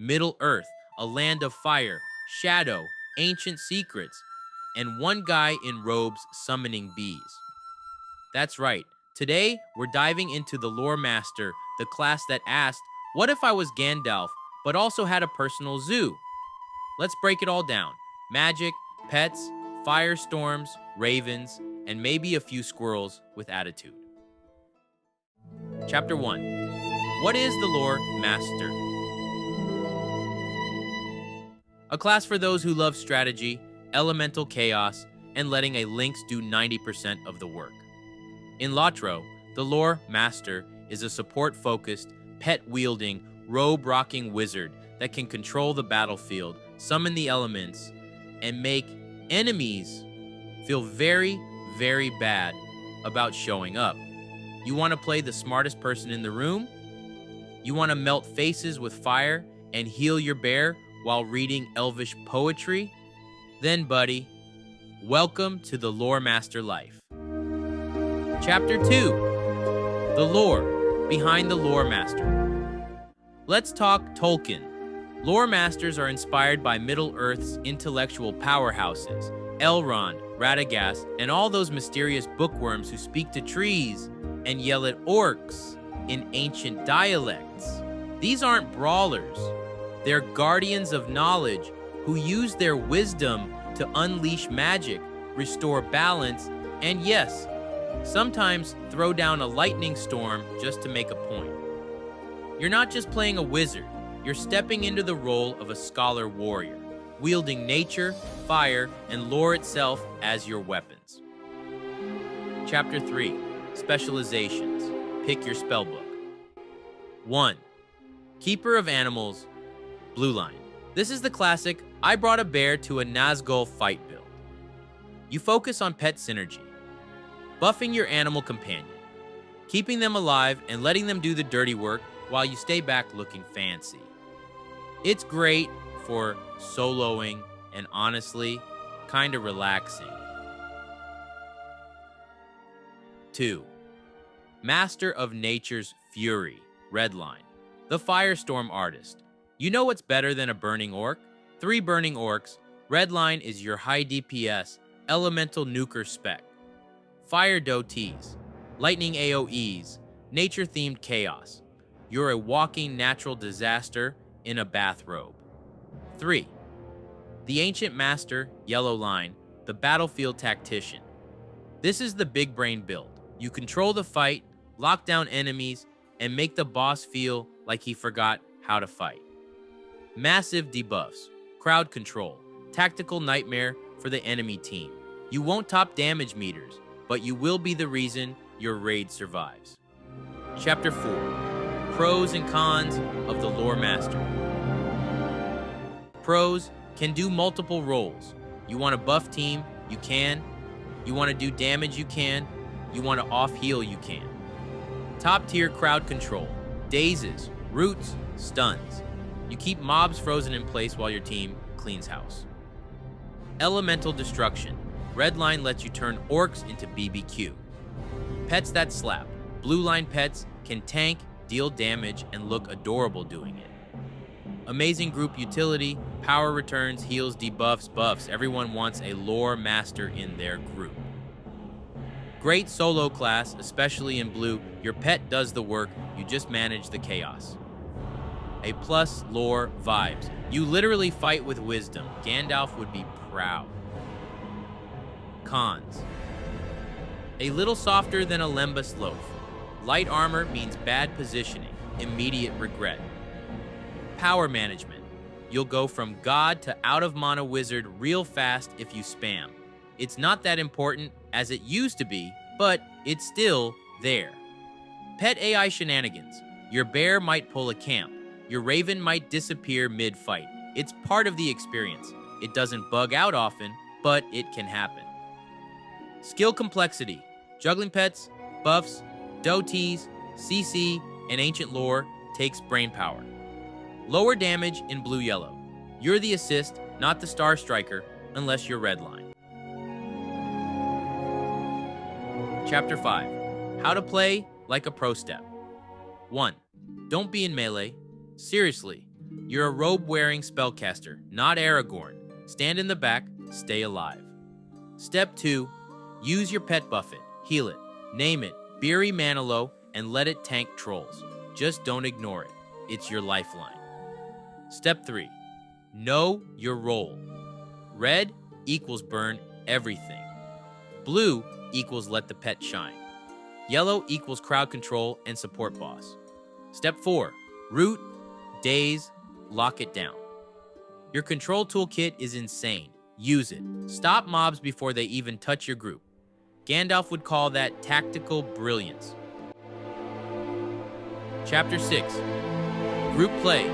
Middle Earth, a land of fire, shadow, ancient secrets, and one guy in robes summoning bees. That's right. Today, we're diving into the Loremaster, the class that asked, what if I was Gandalf, but also had a personal zoo? Let's break it all down. Magic, pets, firestorms, ravens, and maybe a few squirrels with attitude. Chapter 1. What is the Lore Master? A class for those who love strategy, elemental chaos, and letting a lynx do 90% of the work. In Lotro, the Lore Master is a support-focused, pet-wielding, robe-rocking wizard that can control the battlefield, summon the elements, and make enemies feel very, very bad about showing up. You want to play the smartest person in the room? You want to melt faces with fire and heal your bear while reading elvish poetry? Then, buddy, welcome to the Lore Master life. Chapter 2. The Lore Behind the Lore Master. Let's talk Tolkien. Lore Masters are inspired by Middle-earth's intellectual powerhouses, Elrond, Radagast, and all those mysterious bookworms who speak to trees and yell at orcs in ancient dialects. These aren't brawlers. They're guardians of knowledge who use their wisdom to unleash magic, restore balance, and yes, sometimes throw down a lightning storm just to make a point. You're not just playing a wizard, you're stepping into the role of a scholar warrior, wielding nature, fire, and lore itself as your weapons. Chapter 3. Specializations. Pick your spellbook. 1. Keeper of Animals, Blue Line. This is the classic, I brought a bear to a Nazgul fight build. You focus on pet synergy, buffing your animal companion, keeping them alive and letting them do the dirty work while you stay back looking fancy. It's great for soloing and honestly, kinda relaxing. 2. Master of Nature's Fury, Red Line. The Firestorm Artist. You know what's better than a burning orc? 3 burning orcs. Red Line is your high DPS, elemental nuker spec. Fire dotees, lightning AoEs, nature-themed chaos. You're a walking natural disaster in a bathrobe. 3. The Ancient Master, Yellow Line, the Battlefield Tactician. This is the big brain build. You control the fight, lock down enemies, and make the boss feel like he forgot how to fight. Massive debuffs, crowd control, tactical nightmare for the enemy team. You won't top damage meters, but you will be the reason your raid survives. Chapter 4. Pros and cons of the Lore Master. Pros: can do multiple roles. You want a buff team? You can. You want to do damage? You can. You want to off-heal? You can. Top-tier crowd control. Dazes, roots, stuns. You keep mobs frozen in place while your team cleans house. Elemental destruction. Red Line lets you turn orcs into BBQ. Pets that slap. Blue Line pets can tank, deal damage, and look adorable doing it. Amazing group utility, power returns, heals, debuffs, buffs. Everyone wants a Lore Master in their group. Great solo class, especially in blue. Your pet does the work, you just manage the chaos. A plus lore vibes. You literally fight with wisdom. Gandalf would be proud. Cons. A little softer than a Lembas loaf. Light armor means bad positioning, immediate regret. Power management. You'll go from god to out of mana wizard real fast if you spam. It's not that important as it used to be, but it's still there. Pet AI shenanigans. Your bear might pull a camp. Your raven might disappear mid-fight. It's part of the experience. It doesn't bug out often, but it can happen. Skill complexity. Juggling pets, buffs, dotees, CC, and ancient lore takes brain power. Lower damage in blue-yellow. You're the assist, not the star striker, unless you're red line. Chapter 5. How to play like a pro step. 1. Don't be in melee. Seriously, You're a robe-wearing spellcaster, not Aragorn. Stand in the back, stay alive. Step 2. Use your pet buffet, heal it, name it, Beery Manilow, and let it tank trolls. Just don't ignore it. It's your lifeline. Step 3. Know your role. Red equals burn everything. Blue equals let the pet shine. Yellow equals crowd control and support boss. Step 4. Root, daze, lock it down. Your control toolkit is insane. Use it. Stop mobs before they even touch your group. Gandalf would call that tactical brilliance. Chapter 6. Group Play.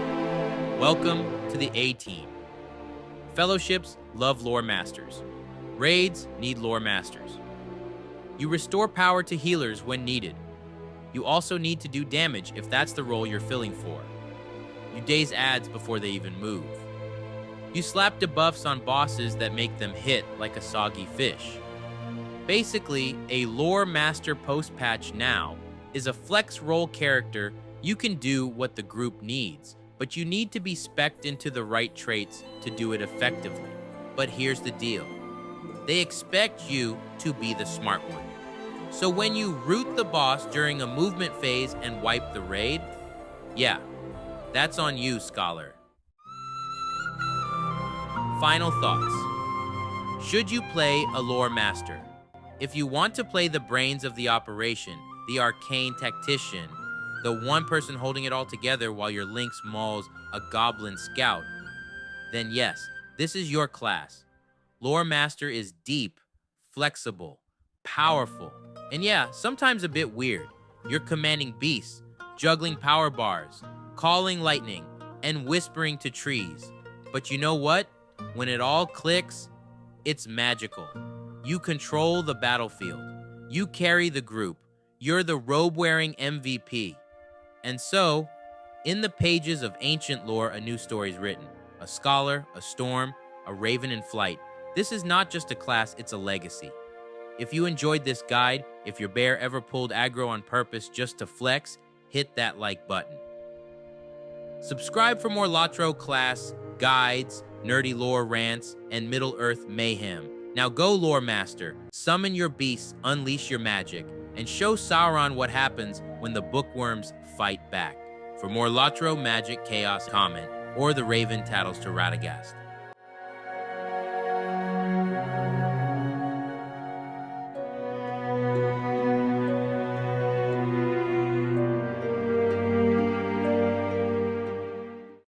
Welcome to the A-Team. Fellowships love Loremasters. Raids need Loremasters. You restore power to healers when needed. You also need to do damage if that's the role you're filling for. You daze adds before they even move. You slap debuffs on bosses that make them hit like a soggy fish. Basically, a Loremaster post-patch now is a flex role character. You can do what the group needs, but you need to be specced into the right traits to do it effectively. But here's the deal. They expect you to be the smart one. So when you root the boss during a movement phase and wipe the raid, yeah, that's on you, Scholar. Final thoughts. Should you play a Loremaster? If you want to play the brains of the operation, the arcane tactician, the one person holding it all together while your Lynx mauls a goblin scout, then yes, this is your class. Loremaster is deep, flexible, powerful, and yeah, sometimes a bit weird. You're commanding beasts, juggling power bars, calling lightning, and whispering to trees. But you know what? When it all clicks, it's magical. You control the battlefield. You carry the group. You're the robe-wearing MVP. And so, in the pages of ancient lore, a new story is written. A scholar, a storm, a raven in flight. This is not just a class, it's a legacy. If you enjoyed this guide, if your bear ever pulled aggro on purpose just to flex, hit that like button. Subscribe for more Lotro class guides, nerdy lore rants, and Middle-earth mayhem. Now go, Loremaster, summon your beasts, unleash your magic, and show Sauron what happens when the bookworms fight back. For more Lotro magic chaos, comment, or the raven tattles to Radagast.